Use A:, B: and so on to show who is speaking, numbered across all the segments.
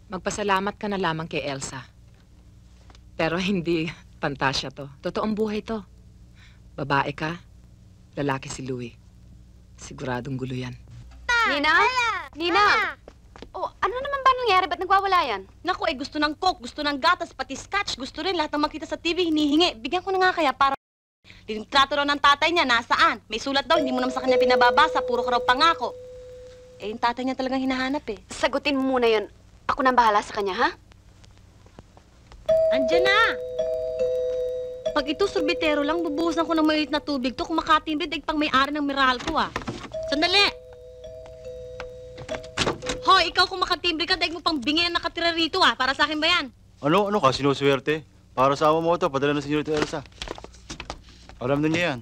A: Magpasalamat ka na lamang kay Elsa. Pero hindi pantasya to. Totoong buhay to. Babae ka, lalaki si Louie. Siguradong gulo yan.
B: Nina? Nina! Oh, ano naman ba nangyari? Ba't nagwawala yan?
C: Naku, gusto ng coke, gusto ng gatas, pati scotch. Gusto rin lahat ng makita sa TV, hinihingi. Bigyan ko na nga kaya para... Litrato raw ng tatay niya, nasaan? May sulat daw, hindi mo naman sa kanya pinababasa, puro ka raw pangako. Yung tatay niya talagang hinahanap
B: Sagutin mo muna yun. Ako nang bahala sa kanya, ha?
C: Andiyan na! Pag ito sorbetero lang, bubuhusan ko ng maliit na tubig to. Kung makatimbid, pang may-ari ng Meralco, Sandali! Hoy, ikaw kung makatimbre ka, daig mo pang bingi ang nakatira rito, Para sa akin ba yan?
D: Ano ka? Sinuswerte? Para sa awa mo ito, padala na si Senyorita Elsa. Alam na niya yan.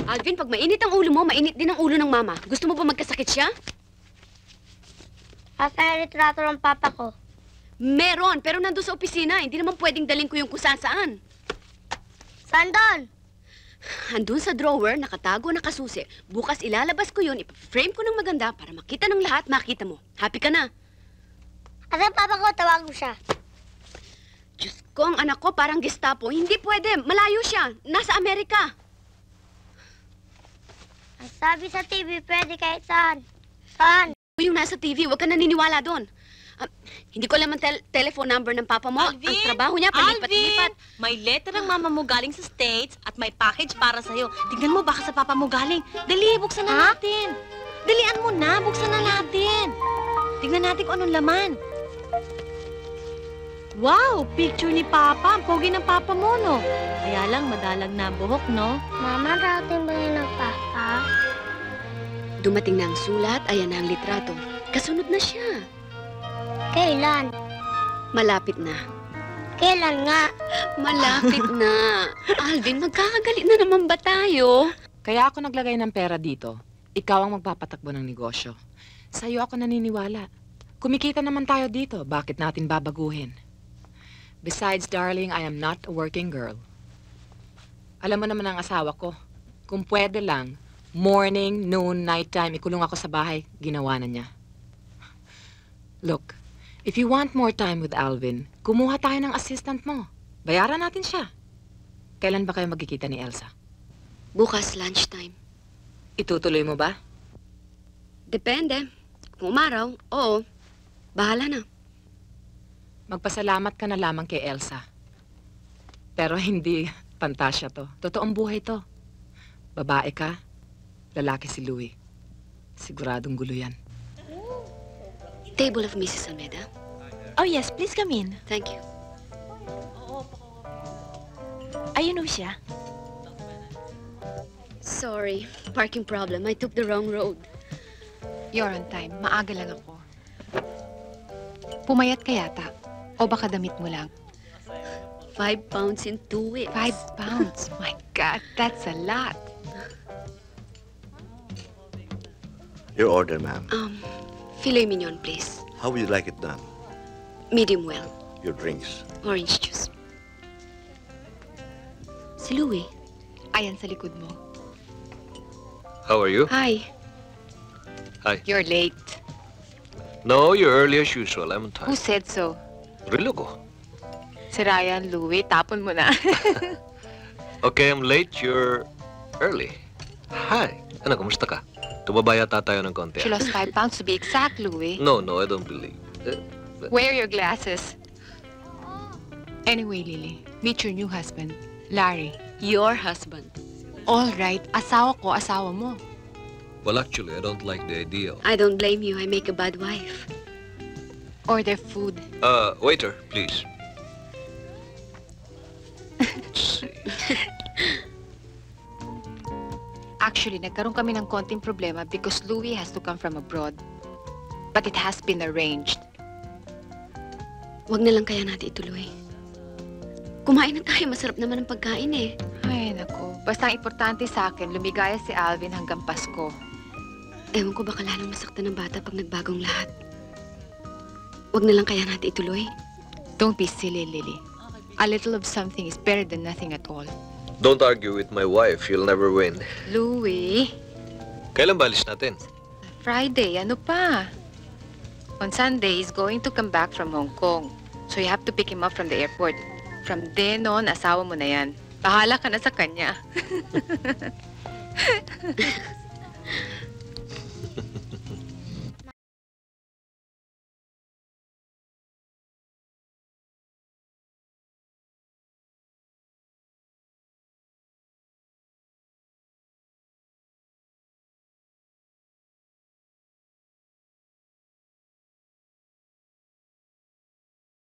B: Alvin, pag mainit ang ulo mo, mainit din ang ulo ng mama. Gusto mo ba magkasakit siya?
E: Asa retrato ng papa ko?
B: Meron, pero nandun sa opisina. Hindi naman pwedeng dalhin ko yung kung saan.
E: Saan doon?
B: Andun sa drawer, nakatago, nakasusi. Bukas ilalabas ko yun, ipaframe ko ng maganda para makita ng lahat, makita mo. Happy ka na?
E: Asa papa ko? Tawag mo siya.
B: Diyos ko, ang anak ko parang Gestapo. Hindi pwede, malayo siya. Nasa Amerika.
E: Ang sabi sa TV, pwede kahit saan. Saan?
B: Yung nasa TV, huwag ka naniniwala doon. Hindi ko alam ang telephone number ng papa mo.
C: Alvin!
B: Ang trabaho niya, palipat-lipat.
C: May letter ng mama mo galing sa States at may package para sa'yo. Tingnan mo, baka sa papa mo galing. Dali, buksan na natin. Dalian mo na, buksan na natin. Tingnan natin kung anong laman. Wow, picture ni Papa. Ang pogi ng Papa mo, no? Kaya lang, madalag na buhok, no?
E: Mama, rating ba yun ng papa?
B: Dumating na ang sulat, ayan na ang litrato. Kasunod na siya.
E: Kailan?
B: Malapit na.
E: Kailan nga?
B: Malapit na. Alvin, magkakagalit na naman ba tayo?
A: Kaya ako naglagay ng pera dito. Ikaw ang magpapatakbo ng negosyo. Sa'yo ako naniniwala. Kumikita naman tayo dito. Bakit natin babaguhin? Besides, darling, I am not a working girl. Alam mo naman ang asawa ko. Kung pwede lang, morning, noon, nighttime, ikulong ako sa bahay, ginawa na niya. Look, if you want more time with Alvin, kumuha tayo ng assistant mo. Bayaran natin siya. Kailan ba kayo magkikita ni Elsa?
B: Bukas, lunchtime.
A: Itutuloy mo ba?
B: Depende. Kung umaraw, oo. Bahala na.
A: Magpasalamat ka na lamang kay Elsa. Pero hindi pantasya to. Totoong buhay to. Babae ka, lalaki si Louie. Siguradong gulo yan.
B: Table of Mrs. Almeida.
F: Oh yes, please come in.
B: Thank you.
F: Ayun ho siya.
B: Sorry, parking problem. I took the wrong road.
G: You're on time. Maaga lang ako. Pumayat ka yata. O baka damit mo lang.
B: 5 pounds in 2 weeks.
G: 5 pounds? My God, that's a lot.
H: Your order, ma'am.
B: Filet mignon, please.
H: How would you like it done?
B: Medium well.
H: Your drinks.
B: Orange juice. Si Louie.
G: Ayan sa likod mo.
I: How are you?
B: Hi.
I: Hi.
G: You're late.
I: No, you're early as usual. I'm on time.
G: Who said so?
I: Relo ko.
G: Si Ryan, Louie, tapon mo na.
I: Okay, I'm late. You're early. Hi. Ano, kumusta ka? Tumaba yata tayo ng konti.
G: She lost 5 pounds to be exact, Louie.
I: No, I don't believe.
G: Wear your glasses. Anyway, Lily, meet your new husband, Larry.
B: Your husband.
G: All right, asawa ko, asawa mo.
I: Well, actually, I don't like the idea.
B: I don't blame you. I make a bad wife.
G: Order food.
I: Waiter, please. Let's see.
G: Actually, nagkaroon kami ng konting problema because Louie has to come from abroad. But it has been arranged.
B: Wag na lang kaya natin ituloy. Kumain na tayo. Masarap naman ang pagkain eh.
G: Ay, naku. Basta ang importante sa akin, lumigaya si Alvin hanggang Pasko.
B: Ewan ko baka lalong masaktan ng bata pag nagbagong lahat. Wag na lang kaya natin ituloy.
G: Don't be silly, Lily. A little of something is better than nothing at all.
I: Don't argue with my wife. You'll never win.
G: Louie,
I: Kailan balis natin?
G: Friday, ano pa? On Sunday, he's going to come back from Hong Kong. So you have to pick him up from the airport. From then on, asawa mo na yan. Bahala ka na sa kanya.